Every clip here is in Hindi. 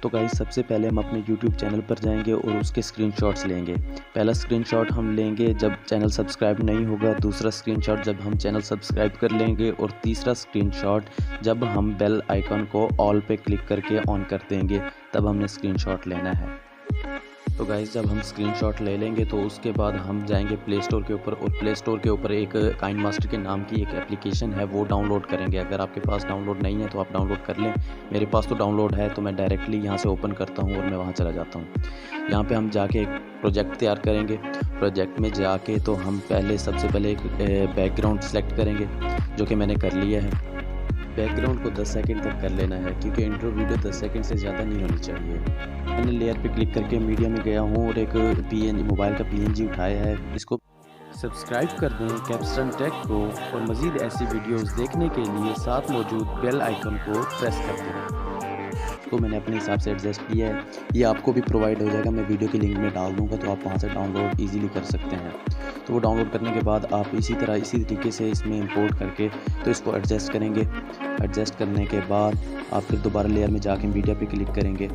तो गाइस सबसे पहले हम अपने YouTube चैनल पर जाएंगे और उसके स्क्रीनशॉट्स लेंगे। पहला स्क्रीनशॉट हम लेंगे जब चैनल सब्सक्राइब नहीं होगा, दूसरा स्क्रीनशॉट जब हम चैनल सब्सक्राइब कर लेंगे और तीसरा स्क्रीनशॉट जब हम बेल आइकन को ऑल पे क्लिक करके ऑन कर देंगे, तब हमने स्क्रीनशॉट लेना है। तो गाइस जब हम स्क्रीनशॉट ले लेंगे तो उसके बाद हम जाएंगे प्ले स्टोर के ऊपर और प्ले स्टोर के ऊपर एक काइनमास्टर के नाम की एक एप्लीकेशन है, वो डाउनलोड करेंगे। अगर आपके पास डाउनलोड नहीं है तो आप डाउनलोड कर लें। मेरे पास तो डाउनलोड है तो मैं डायरेक्टली यहाँ से ओपन करता हूँ और मैं वहाँ चला जाता हूँ। यहाँ पे हम जाके एक प्रोजेक्ट तैयार करेंगे। प्रोजेक्ट में जाके तो हम सबसे पहले एक बैकग्राउंड सेलेक्ट करेंगे, जो कि मैंने कर लिया है। बैकग्राउंड को 10 सेकंड तक कर लेना है, क्योंकि इंट्रो वीडियो 10 सेकंड से ज़्यादा नहीं होनी चाहिए। मैंने लेयर पे क्लिक करके मीडिया में गया हूँ और एक मोबाइल का PNG उठाया है। इसको सब्सक्राइब कर दें कैप्स्टन टेक को, और मज़ीद ऐसी वीडियोस देखने के लिए साथ मौजूद बेल आइकन को प्रेस कर दें। इसको मैंने अपने हिसाब से एडजस्ट किया है, ये आपको भी प्रोवाइड हो जाएगा। मैं वीडियो की लिंक में डाल दूँगा तो आप वहाँ से डाउनलोड ईजिली कर सकते हैं। तो वो डाउनलोड करने के बाद आप इसी तरीके से इसमें इंपोर्ट करके तो इसको एडजस्ट करेंगे। एडजस्ट करने के बाद आप फिर दोबारा लेयर में जाके मीडिया पे क्लिक करेंगे।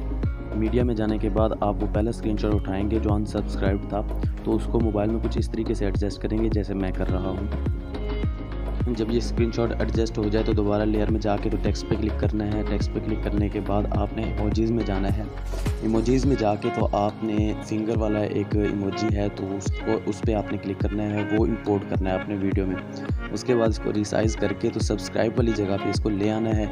मीडिया में जाने के बाद आप वो पहला स्क्रीनशॉट उठाएंगे जो अनसब्सक्राइब था, तो उसको मोबाइल में कुछ इस तरीके से एडजस्ट करेंगे जैसे मैं कर रहा हूँ। जब ये स्क्रीनशॉट एडजस्ट हो जाए तो दोबारा लेयर में जाके तो टेक्स्ट पे क्लिक करना है। टेक्स्ट पे क्लिक करने के बाद आपने इमोजीज़ में जाना है। इमोजीज़ में जाके तो आपने फिंगर वाला एक इमोजी है तो उस पर आपने क्लिक करना है, वो इंपोर्ट करना है अपने वीडियो में। उसके बाद इसको रिसाइज़ करके तो सब्सक्राइब वाली जगह पे इसको ले आना है।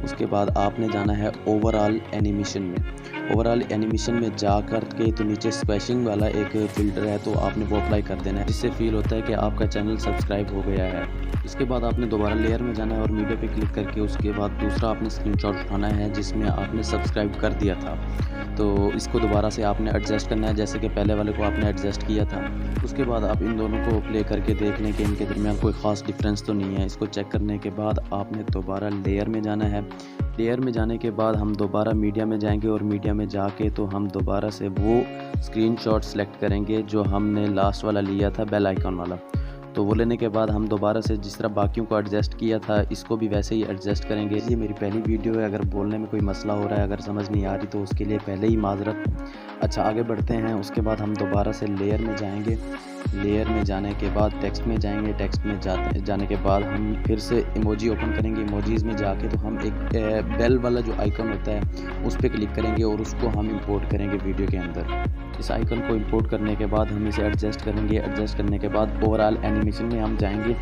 उसके बाद आपने जाना है ओवरऑल एनिमेशन में। ओवरऑल एनिमेशन में जा कर के तो नीचे स्क्वैशिंग वाला एक फ़िल्टर है, तो आपने वो अप्लाई कर देना है, जिससे फील होता है कि आपका चैनल सब्सक्राइब हो गया है। इसके बाद आपने दोबारा लेयर में जाना है और मीडिया पे क्लिक करके उसके बाद दूसरा आपने स्क्रीनशॉट उठाना है जिसमें आपने सब्सक्राइब कर दिया था। तो इसको दोबारा से आपने एडजस्ट करना है जैसे कि पहले वाले को आपने एडजस्ट किया था। उसके बाद आप इन दोनों को प्ले करके देख लें कि इनके दरमियान कोई ख़ास डिफरेंस तो नहीं है। इसको चेक करने के बाद आपने दोबारा लेयर में जाना है। लेयर में जाने के बाद हम दोबारा मीडिया में जाएंगे और मीडिया में जाके तो हम दोबारा से वो स्क्रीनशॉट सेलेक्ट करेंगे जो हमने लास्ट वाला लिया था, बेल आइकन वाला। तो वो लेने के बाद हम दोबारा से जिस तरह बाकियों को एडजस्ट किया था इसको भी वैसे ही एडजस्ट करेंगे। ये मेरी पहली वीडियो है, अगर बोलने में कोई मसला हो रहा है, अगर समझ नहीं आ रही तो उसके लिए पहले ही माजरत। अच्छा, आगे बढ़ते हैं। उसके बाद हम दोबारा से लेयर में जाएंगे। लेयर में जाने के बाद टेक्स्ट में जाएंगे। टेक्स्ट में जाने के बाद हम फिर से इमोजी ओपन करेंगे। इमोजीज़ में जाके तो हम एक बेल वाला जो आइकन होता है उस पर क्लिक करेंगे और उसको हम इंपोर्ट करेंगे वीडियो के अंदर। इस आइकन को इंपोर्ट करने के बाद हम इसे एडजस्ट करेंगे। एडजस्ट करने के बाद ओवरऑल एनिमेशन में हम जाएंगे।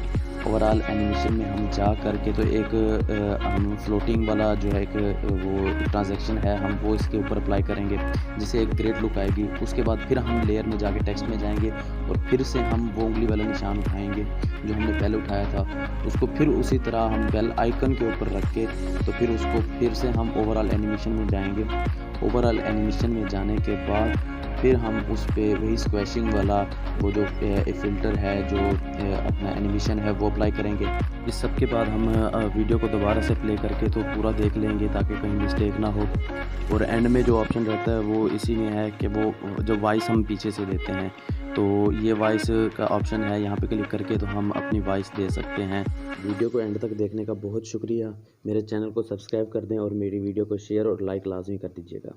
ओवरऑल एनिमेशन में हम जा करके तो एक हम फ्लोटिंग वाला जो है एक वो ट्रांजैक्शन है, हम वो इसके ऊपर अप्लाई करेंगे जिससे एक ग्रेट लुक आएगी। उसके बाद फिर हम लेयर में जाके टेक्स्ट में जाएंगे और फिर से हम वो उंगली वाला निशान उठाएंगे जो हमने पहले उठाया था। उसको फिर उसी तरह हम बेल आइकन के ऊपर रख के तो फिर उसको फिर से हम ओवरऑल एनिमेशन में जाएंगे। ओवरऑल एनिमेशन में जाने के बाद फिर हम उस पर वही स्क्वैशिंग वाला वो जो फ़िल्टर है जो अपना एनिमेशन है वो अप्लाई करेंगे। इस सब के बाद हम वीडियो को दोबारा से प्ले करके तो पूरा देख लेंगे ताकि कहीं मिस्टेक ना हो। और एंड में जो ऑप्शन रहता है वो इसी में है कि वो जो वॉइस हम पीछे से देते हैं, तो ये वॉइस का ऑप्शन है, यहाँ पे क्लिक करके तो हम अपनी वॉइस दे सकते हैं। वीडियो को एंड तक देखने का बहुत शुक्रिया। मेरे चैनल को सब्सक्राइब कर दें और मेरी वीडियो को शेयर और लाइक लाजमी कर दीजिएगा।